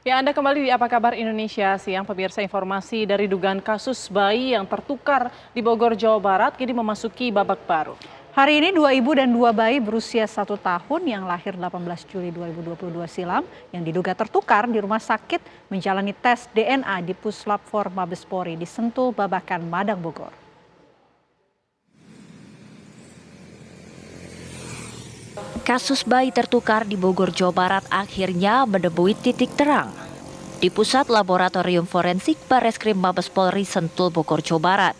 Ya, Anda kembali di Apa Kabar Indonesia Siang, pemirsa. Informasi dari dugaan kasus bayi yang tertukar di Bogor, Jawa Barat kini memasuki babak baru. Hari ini dua ibu dan dua bayi berusia 1 tahun yang lahir 18 Juli 2022 silam yang diduga tertukar di rumah sakit menjalani tes DNA di Puslap 4 Mabespori di Sentul, Babakan, Madang, Bogor. Kasus bayi tertukar di Bogor, Jawa Barat akhirnya menemui titik terang. Di Pusat Laboratorium Forensik Bareskrim Mabes Polri Sentul, Bogor, Jawa Barat.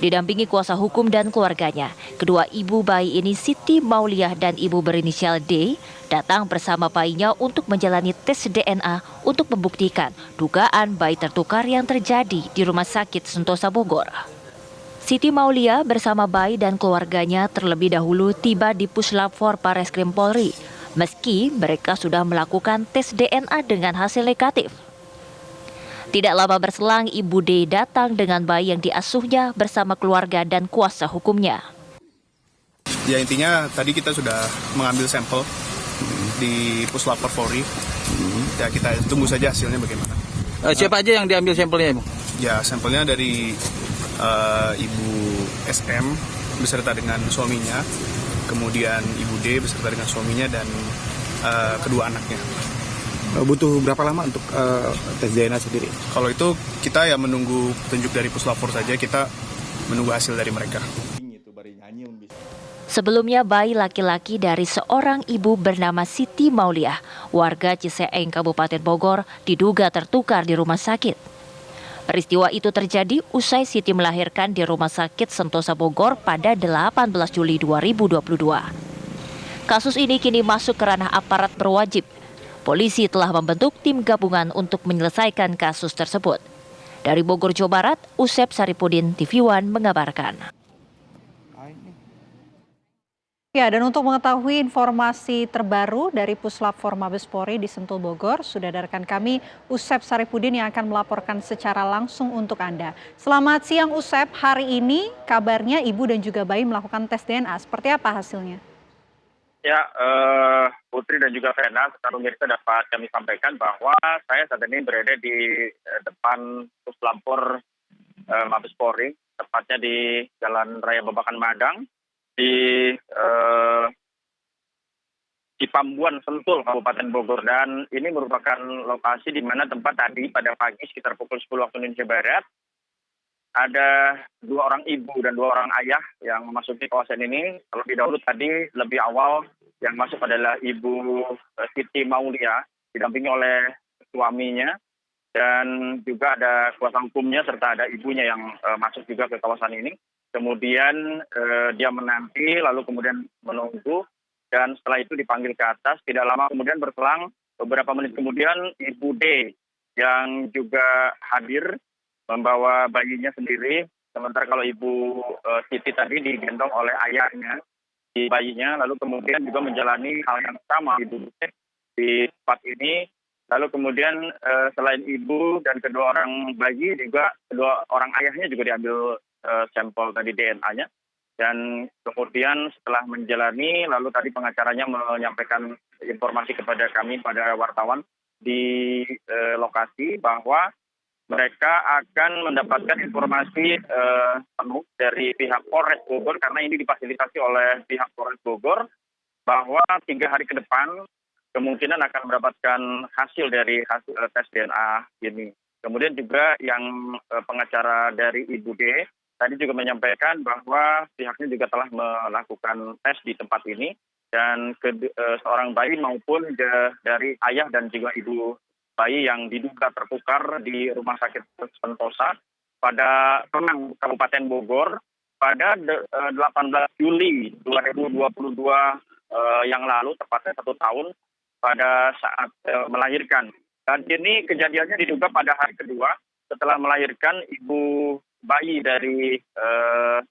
Didampingi kuasa hukum dan keluarganya, kedua ibu bayi ini Siti Mauliah dan ibu berinisial D datang bersama bayinya untuk menjalani tes DNA untuk membuktikan dugaan bayi tertukar yang terjadi di Rumah Sakit Sentosa Bogor. Siti Mauliah bersama bayi dan keluarganya terlebih dahulu tiba di Puslap 4 Bareskrim Polri, meski mereka sudah melakukan tes DNA dengan hasil negatif. Tidak lama berselang, Ibu D datang dengan bayi yang diasuhnya bersama keluarga dan kuasa hukumnya. Ya, intinya tadi kita sudah mengambil sampel di Puslap 4 Polri. Ya, kita tunggu saja hasilnya bagaimana. Siapa aja yang diambil sampelnya, Ibu? Ya, sampelnya dari Ibu SM beserta dengan suaminya, kemudian Ibu D beserta dengan suaminya dan kedua anaknya. Butuh berapa lama untuk tes DNA sendiri? Kalau itu kita ya menunggu petunjuk dari Puslap 4 saja, kita menunggu hasil dari mereka. Sebelumnya bayi laki-laki dari seorang ibu bernama Siti Mauliah, warga Ciseeng, Kabupaten Bogor, diduga tertukar di rumah sakit. Peristiwa itu terjadi usai Siti melahirkan di Rumah Sakit Sentosa Bogor pada 18 Juli 2022. Kasus ini kini masuk ke ranah aparat berwajib. Polisi telah membentuk tim gabungan untuk menyelesaikan kasus tersebut. Dari Bogor, Jawa Barat, Usep Saripudin, TV One mengabarkan. Ya, dan untuk mengetahui informasi terbaru dari Puslap 4 Mabespori di Sentul, Bogor, sudah ada rekan kami Usep Saripudin yang akan melaporkan secara langsung untuk Anda. Selamat siang Usep, hari ini kabarnya ibu dan juga bayi melakukan tes DNA. Seperti apa hasilnya? Ya, Putri dan juga Vena, sekarang pemirsa dapat kami sampaikan bahwa saya saat ini berada di depan Puslampor Mabespori, tepatnya di Jalan Raya Babakan Madang, di Cipambuan, Sentul, Kabupaten Bogor. Dan ini merupakan lokasi di mana tempat tadi pada pagi sekitar pukul 10 waktu Indonesia Barat, ada dua orang ibu dan dua orang ayah yang memasuki kawasan ini. Terlebih dahulu tadi lebih awal yang masuk adalah Ibu Siti Mauliah didampingi oleh suaminya dan juga ada kuasa hukumnya serta ada ibunya yang masuk juga ke kawasan ini. Kemudian dia menanti lalu kemudian menunggu dan setelah itu dipanggil ke atas. Tidak lama kemudian berselang beberapa menit kemudian Ibu D yang juga hadir membawa bayinya sendiri, sementara kalau Ibu Siti tadi digendong oleh ayahnya di bayinya, lalu kemudian juga menjalani hal yang sama Ibu di tempat ini. Lalu kemudian selain ibu dan kedua orang bayi juga kedua orang ayahnya juga diambil sampel tadi DNA-nya. Dan kemudian setelah menjalani, lalu tadi pengacaranya menyampaikan informasi kepada kami, pada wartawan di lokasi bahwa mereka akan mendapatkan informasi penuh dari pihak Polres Bogor karena ini difasilitasi oleh pihak Polres Bogor bahwa 3 hari ke depan kemungkinan akan mendapatkan hasil dari hasil tes DNA ini. Kemudian juga yang pengacara dari Ibu D tadi juga menyampaikan bahwa pihaknya juga telah melakukan tes di tempat ini dan seorang bayi maupun dari ayah dan juga ibu bayi yang diduga tertukar di Rumah Sakit Sentosa pada Renang, Kabupaten Bogor pada 18 Juli 2022 yang lalu, tepatnya 1 tahun pada saat melahirkan. Dan ini kejadiannya diduga pada hari kedua setelah melahirkan ibu bayi dari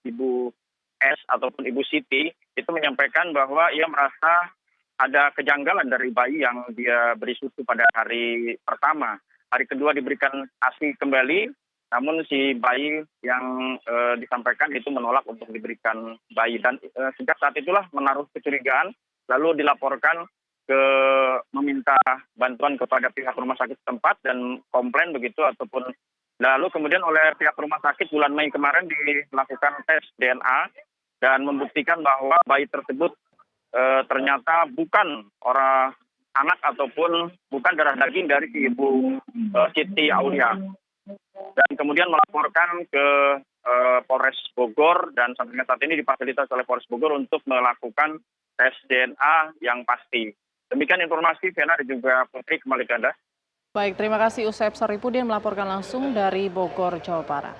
Ibu S ataupun Ibu Siti itu menyampaikan bahwa ia merasa ada kejanggalan dari bayi yang dia beri susu pada hari pertama. Hari kedua diberikan ASI kembali, namun si bayi yang disampaikan itu menolak untuk diberikan bayi. Dan sejak saat itulah menaruh kecurigaan, lalu dilaporkan meminta bantuan kepada pihak rumah sakit setempat dan komplain begitu ataupun lalu kemudian oleh pihak rumah sakit bulan Mei kemarin dilakukan tes DNA dan membuktikan bahwa bayi tersebut ternyata bukan orang anak ataupun bukan darah daging dari si ibu Siti Aulia. Dan kemudian melaporkan ke Polres Bogor dan sampai saat ini difasilitasi oleh Polres Bogor untuk melakukan tes DNA yang pasti. Demikian informasi, Vena dan juga Putri, kembali ke Anda. Baik, terima kasih Usep Saripudin melaporkan langsung dari Bogor, Jawa Barat.